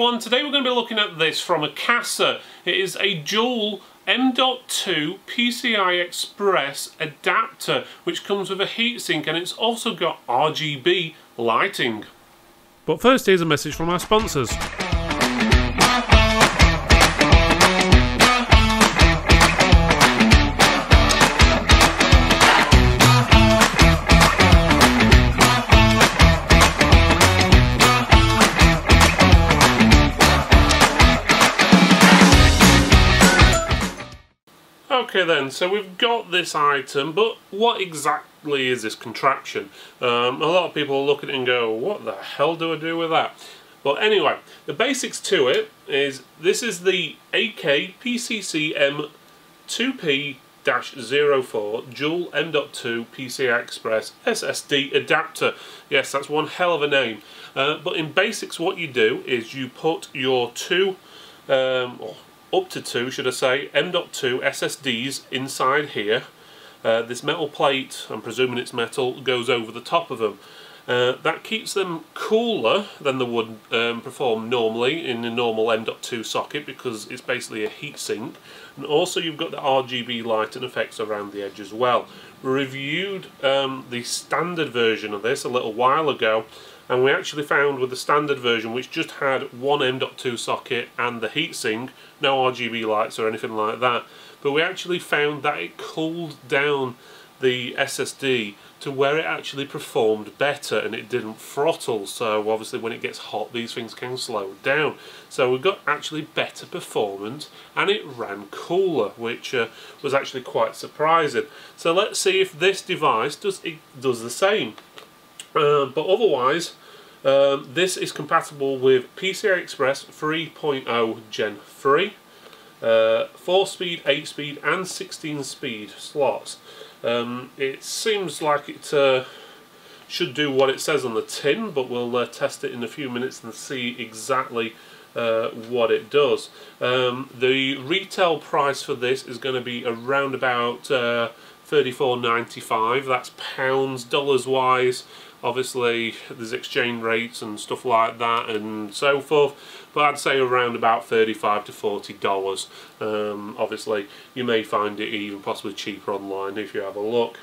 everyone, today we're going to be looking at this from Akasa. It is a dual M.2 PCI Express adapter which comes with a heatsink, and it's also got RGB lighting. But first, here's a message from our sponsors. Okay then, so we've got this item, but what exactly is this contraption? A lot of people look at it and go, what the hell do I do with that? But anyway, the basics to it is, this is the PCIe M.2 dual M.2 PCI Express SSD adapter. Yes, that's one hell of a name. But in basics, what you do is you put your up to two, should I say, M.2 SSDs inside here. This metal plate, I'm presuming it's metal, goes over the top of them. That keeps them cooler than they would perform normally in a normal M.2 socket, because it's basically a heatsink. And also you've got the RGB lighting effects around the edge as well. We reviewed the standard version of this a little while ago, and we actually found with the standard version, which just had one M.2 socket and the heatsink, no RGB lights or anything like that, but we actually found that it cooled down the SSD to where it actually performed better and it didn't throttle. So obviously when it gets hot, these things can slow down. So we got actually better performance and it ran cooler, which was actually quite surprising. So let's see if this device does the same. But otherwise, this is compatible with PCI Express 3.0 Gen 3, 4-speed, 8-speed and 16-speed slots. It seems like it should do what it says on the tin, but we'll test it in a few minutes and see exactly what it does. The retail price for this is going to be around about $34.95. That's pounds. Dollars wise, obviously there's exchange rates and stuff like that and so forth, but I'd say around about $35 to $40. Obviously you may find it even possibly cheaper online if you have a look.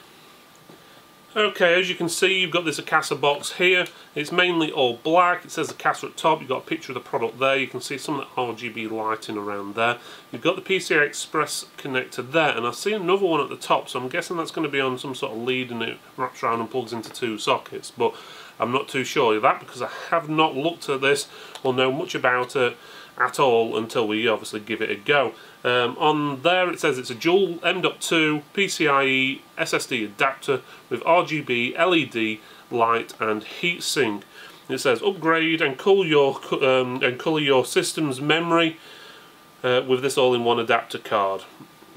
Okay, as you can see, you've got this Akasa box here. It's mainly all black. It says Akasa at top. You've got a picture of the product there. You can see some of the RGB lighting around there. You've got the PCI Express connector there, and I see another one at the top, so I'm guessing that's going to be on some sort of lead and it wraps around and plugs into two sockets, but I'm not too sure of that because I have not looked at this or know much about it at all until we obviously give it a go. On there it says it's a dual M.2 PCIe SSD adapter with RGB LED light and heatsink. It says upgrade and cooler your system's memory with this all-in-one adapter card.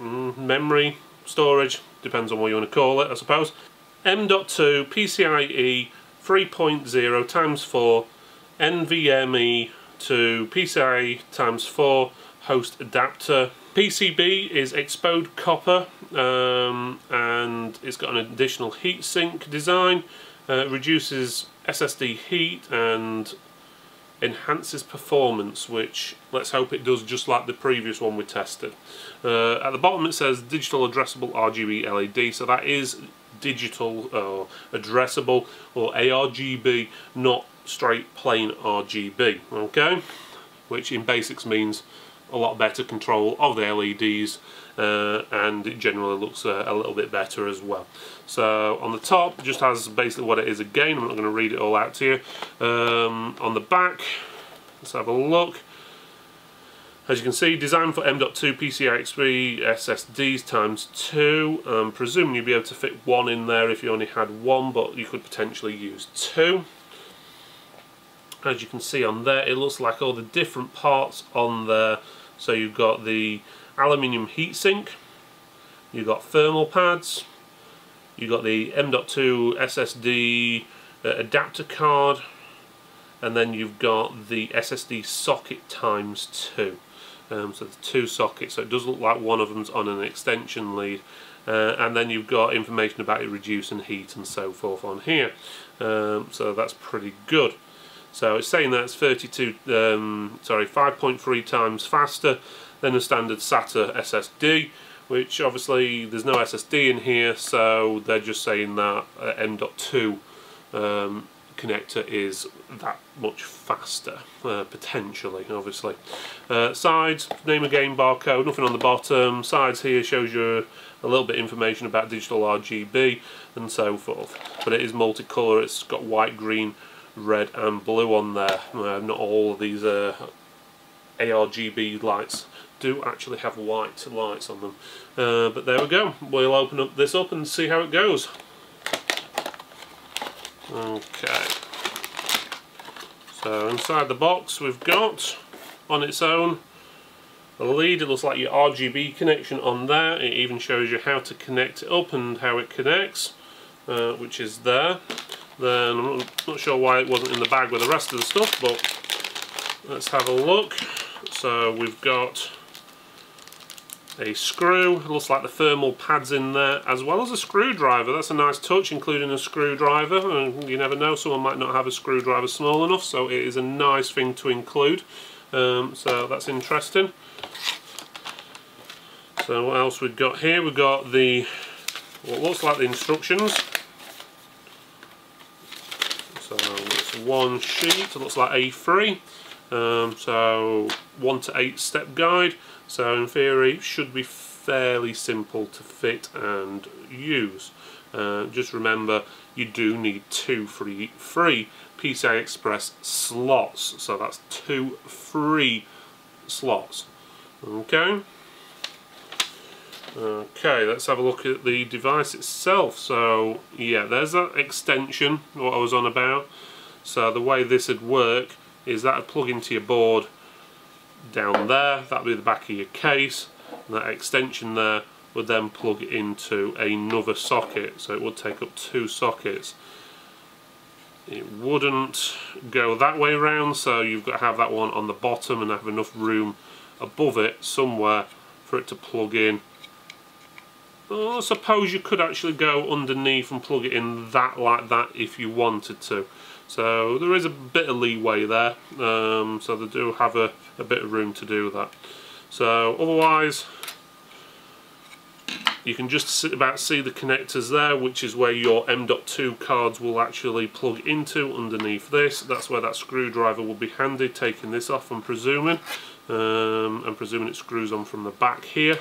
Memory, storage, depends on what you want to call it, I suppose. M.2 PCIe 3.0 ×4 NVMe to PCIe ×4 host adapter. PCB is exposed copper, and it's got an additional heatsink design. Reduces SSD heat and enhances performance, which let's hope it does just like the previous one we tested. At the bottom it says digital addressable RGB LED, so that is digital or addressable or ARGB, not straight plain RGB, okay, which in basics means a lot better control of the LEDs, and it generally looks a little bit better as well. So on the top, it just has basically what it is again. I'm not going to read it all out to you. On the back, let's have a look. As you can see, designed for M.2 PCI Express SSDs ×2. Presuming you'd be able to fit one in there if you only had one, but you could potentially use two. As you can see on there, it looks like all the different parts on there. So you've got the aluminium heatsink, you've got thermal pads, you've got the M.2 SSD adapter card, and then you've got the SSD socket ×2. So the two sockets, so it does look like one of them's on an extension lead. And then you've got information about it reducing heat and so forth on here. So that's pretty good. So it's saying that it's 5.3 times faster than a standard SATA SSD, which obviously there's no SSD in here, so they're just saying that M.2 connector is that much faster, potentially, obviously. Sides, name of game, barcode, nothing on the bottom. Sides here shows you a little bit of information about digital RGB and so forth. But it is multicolour, it's got white, green, red and blue on there. Not all of these ARGB lights do actually have white lights on them. But there we go, we'll open this up and see how it goes. Okay, so inside the box we've got, on its own, a lead. It looks like your RGB connection on there. It even shows you how to connect it up and how it connects, which is there. Then I'm not sure why it wasn't in the bag with the rest of the stuff, but let's have a look. So we've got a screw, it looks like the thermal pads in there, as well as a screwdriver. That's a nice touch, including a screwdriver. And you never know, someone might not have a screwdriver small enough, so it is a nice thing to include. So that's interesting. So what else we've got here? We've got what looks like the instructions. So it's one sheet, it looks like A3. So 1 to 8 step guide. So in theory it should be fairly simple to fit and use. Just remember, you do need 2 free PCI Express slots. So that's 2 free slots. Okay. Okay, let's have a look at the device itself. So yeah, there's that extension, what I was on about. So the way this would work is that would plug into your board down there, that would be the back of your case, and that extension there would then plug into another socket, so it would take up 2 sockets. It wouldn't go that way around, so you've got to have that one on the bottom and have enough room above it somewhere for it to plug in. Well, I suppose you could actually go underneath and plug it in like that if you wanted to. So there is a bit of leeway there, so they do have a bit of room to do that. So otherwise, you can just about see the connectors there, which is where your M.2 cards will actually plug into underneath this. That's where that screwdriver will be handy, taking this off, I'm presuming. I'm presuming it screws on from the back here.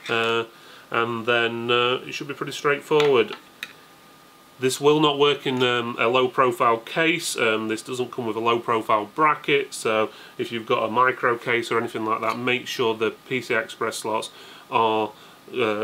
And then it should be pretty straightforward. This will not work in a low profile case. This doesn't come with a low profile bracket, so if you've got a micro case or anything like that, make sure the PCI Express slots are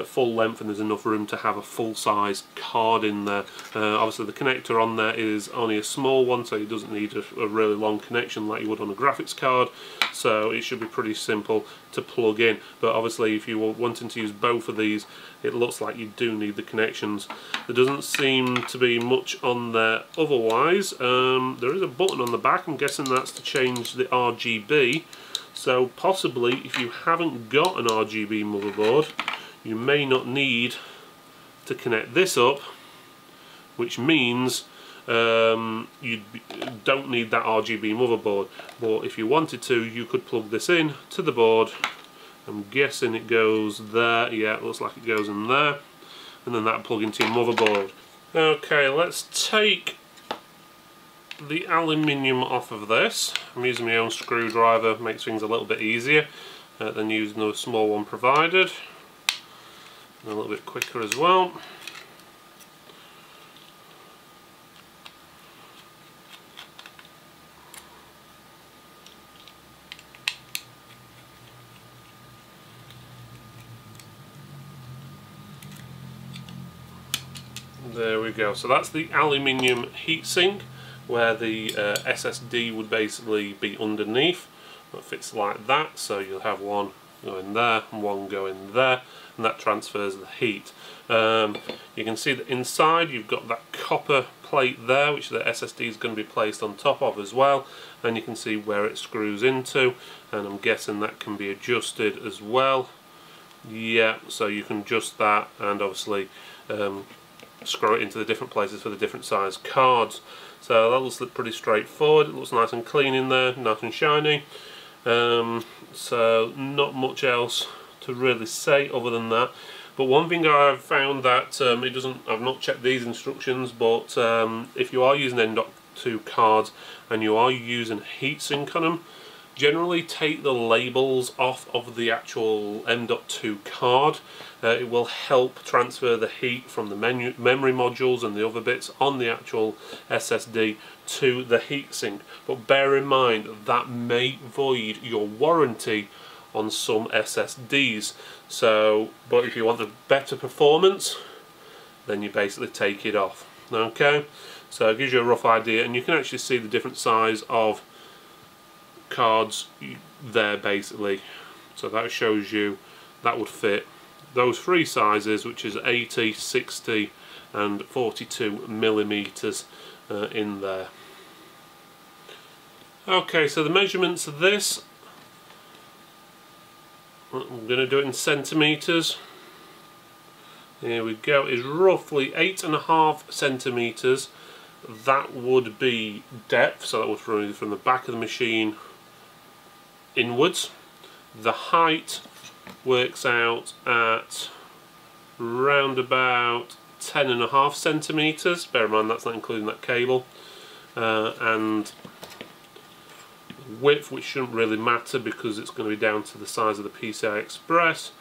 full length and there's enough room to have a full size card in there. Obviously the connector on there is only a small one, so it doesn't need a really long connection like you would on a graphics card, so it should be pretty simple to plug in. But obviously if you were wanting to use both of these, it looks like you do need the connections. There doesn't seem to be much on there otherwise. There is a button on the back, I'm guessing that's to change the RGB, so possibly if you haven't got an RGB motherboard, you may not need to connect this up, which means you don't need that RGB motherboard. But if you wanted to, you could plug this in to the board. I'm guessing it goes there. Yeah, it looks like it goes in there, and then that'll plug into your motherboard. Okay, let's take the aluminium off of this. I'm using my own screwdriver, makes things a little bit easier than using the small one provided. And a little bit quicker as well. There we go. So that's the aluminium heatsink, where the SSD would basically be underneath. It fits like that, so you'll have one going there and one going there, and that transfers the heat. You can see that inside you've got that copper plate there, which the SSD is going to be placed on top of as well, and you can see where it screws into, and I'm guessing that can be adjusted as well. Yeah, so you can adjust that, and obviously screw it into the different places for the different size cards. So that looks pretty straightforward. It looks nice and clean in there, nice and shiny. So not much else to really say other than that. But one thing I've found that it doesn't, I've not checked these instructions, but if you are using M.2 cards and you are using heatsink on them, generally take the labels off of the actual M.2 card. It will help transfer the heat from the memory modules and the other bits on the actual SSD to the heatsink. But bear in mind that may void your warranty on some SSDs. So, but if you want the better performance, then you basically take it off. Okay, so it gives you a rough idea, and you can actually see the different size of cards there basically. So that shows you that would fit those three sizes, which is 80, 60 and 42 millimeters in there. Okay, so the measurements of this, I'm going to do it in centimeters. Here we go, is roughly 8.5 centimeters. That would be depth, so that would run from the back of the machine inwards. The height works out at round about 10.5 centimeters. Bear in mind that's not including that cable. And width, which shouldn't really matter because it's going to be down to the size of the PCI Express,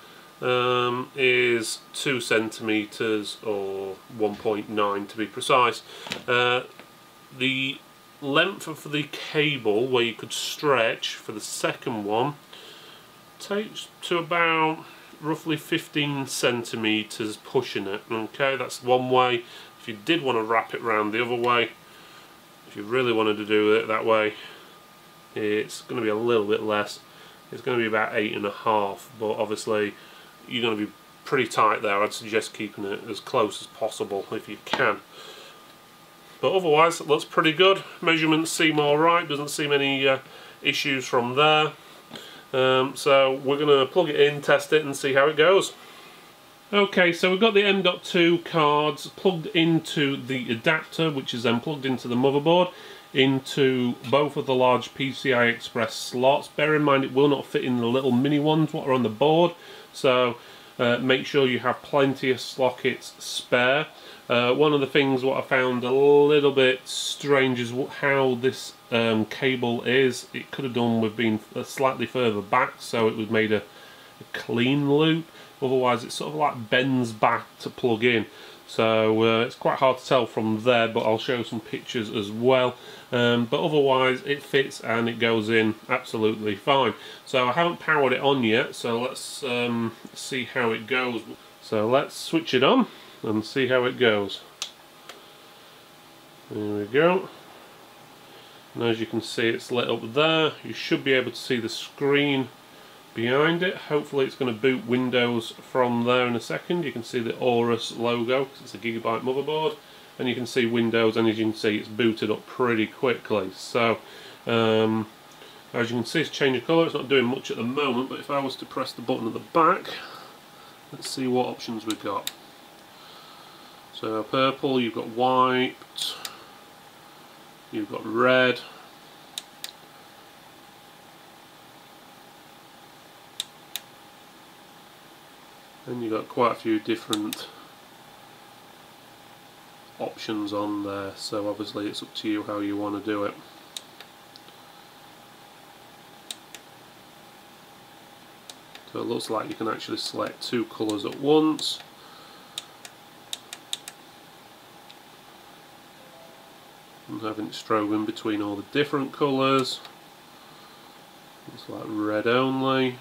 is 2 centimeters or 1.9 to be precise. The length of the cable where you could stretch for the second one takes to about roughly 15 centimeters, pushing it. Okay, that's one way. If you did want to wrap it around the other way, if you really wanted to do it that way, it's going to be a little bit less. It's going to be about 8.5, but obviously you're going to be pretty tight there. I'd suggest keeping it as close as possible if you can. But otherwise it looks pretty good. Measurements seem alright, doesn't seem any issues from there. So we're going to plug it in, test it and see how it goes. Okay, so we've got the M.2 cards plugged into the adapter, which is then plugged into the motherboard, into both of the large PCI Express slots. Bear in mind it will not fit in the little mini ones what are on the board, so make sure you have plenty of sockets spare. One of the things what I found a little bit strange is how this cable is. It could have done with being slightly further back, so it was made a clean loop. Otherwise it sort of like bends back to plug in. So it's quite hard to tell from there, but I'll show some pictures as well. But otherwise it fits and it goes in absolutely fine. So I haven't powered it on yet, so let's see how it goes. So let's switch it on and see how it goes. There we go. And as you can see, it's lit up there. You should be able to see the screen behind it. Hopefully it's going to boot Windows from there in a second. You can see the Aorus logo because it's a gigabyte motherboard, and you can see Windows, and as you can see it's booted up pretty quickly. So as you can see, it's changing colour. It's not doing much at the moment, but if I was to press the button at the back, let's see what options we've got. So purple, you've got white, you've got red, and you've got quite a few different options on there, so obviously it's up to you how you want to do it. So it looks like you can actually select two colours at once. And having it strobing between all the different colours. Looks like red only.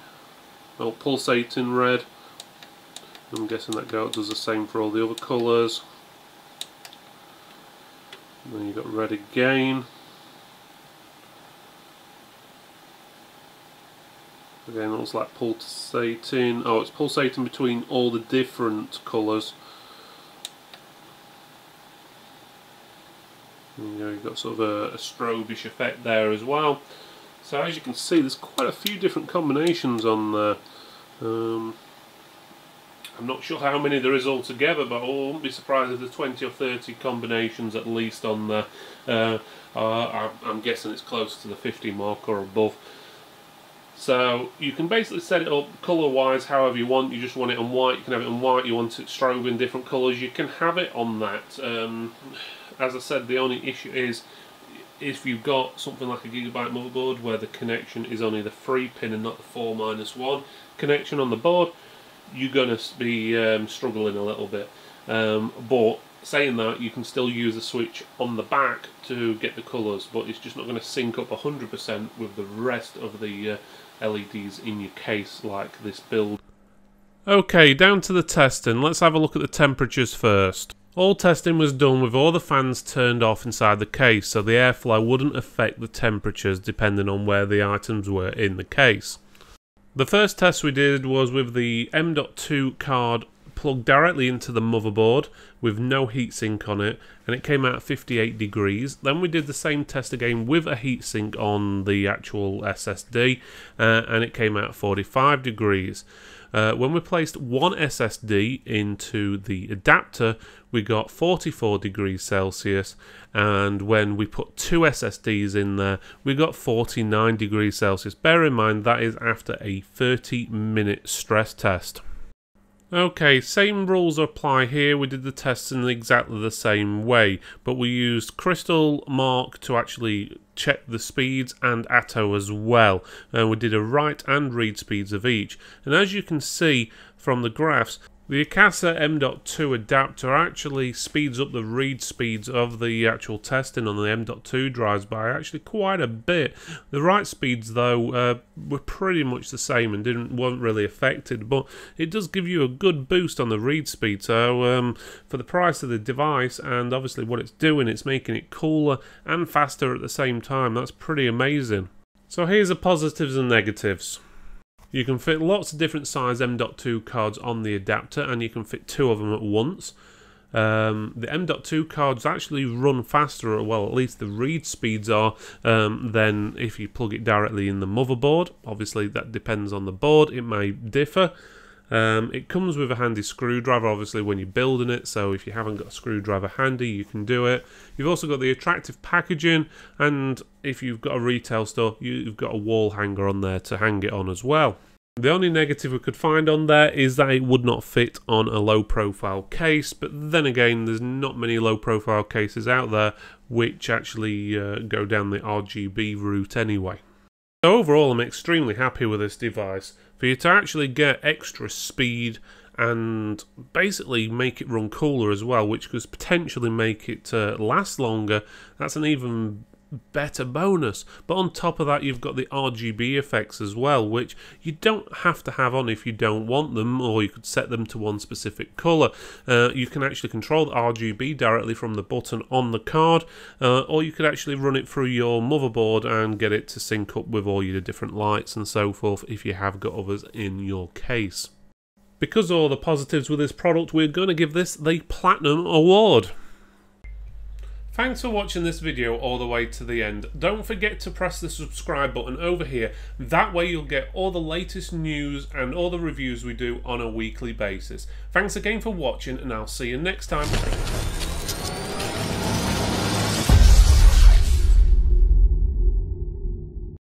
Well, pulsating red. I'm guessing that does the same for all the other colours. And then you've got red again. Again, it looks like pulsating. Oh, it's pulsating between all the different colours. And you've got sort of a strobish effect there as well. So as you can see, there's quite a few different combinations on there. I'm not sure how many there is altogether, but I wouldn't be surprised if there's 20 or 30 combinations at least on there. I'm guessing it's close to the 50 mark or above. So you can basically set it up colour wise however you want. You just want it on white, you can have it on white. You want it strobe in different colours, you can have it on that. As I said, the only issue is if you've got something like a gigabyte motherboard where the connection is only the 3 pin and not the 4-1 connection on the board, you're going to be struggling a little bit. But saying that, you can still use a switch on the back to get the colours, but it's just not going to sync up 100% with the rest of the LEDs in your case like this build. Okay, down to the testing. Let's have a look at the temperatures first. All testing was done with all the fans turned off inside the case, so the airflow wouldn't affect the temperatures depending on where the items were in the case. The first test we did was with the M.2 card plugged directly into the motherboard with no heatsink on it, and it came out at 58 degrees. Then we did the same test again with a heatsink on the actual SSD, and it came out at 45 degrees. When we placed one SSD into the adapter, we got 44 degrees Celsius, and when we put two SSDs in there, we got 49 degrees Celsius. Bear in mind that is after a 30-minute stress test. Okay, same rules apply here. We did the tests in exactly the same way, but we used Crystal Mark to actually check the speeds and Atto as well. We did a write and read speeds of each, and as you can see from the graphs, the Akasa M.2 adapter actually speeds up the read speeds of the actual testing on the M.2 drives by actually quite a bit. The write speeds though were pretty much the same and weren't really affected, but it does give you a good boost on the read speed. So for the price of the device and obviously what it's doing, it's making it cooler and faster at the same time. That's pretty amazing. So here's the positives and negatives. You can fit lots of different size M.2 cards on the adapter, and you can fit two of them at once. The M.2 cards actually run faster, well at least the read speeds are, than if you plug it directly in the motherboard. Obviously that depends on the board, it may differ. It comes with a handy screwdriver obviously when you're building it, so if you haven't got a screwdriver handy you can do it. You've also got the attractive packaging, and if you've got a retail store you've got a wall hanger on there to hang it on as well. The only negative we could find on there is that it would not fit on a low profile case, but then again there's not many low profile cases out there which actually go down the RGB route anyway. So overall I'm extremely happy with this device. For you to actually get extra speed and basically make it run cooler as well, which could potentially make it last longer, that's an even better bonus. But on top of that you've got the RGB effects as well, which you don't have to have on if you don't want them, or you could set them to one specific colour. You can actually control the RGB directly from the button on the card, or you could actually run it through your motherboard and get it to sync up with all your different lights and so forth if you have got others in your case. Because of all the positives with this product, we're going to give this the Platinum Award. Thanks for watching this video all the way to the end. Don't forget to press the subscribe button over here. That way you'll get all the latest news and all the reviews we do on a weekly basis. Thanks again for watching, and I'll see you next time.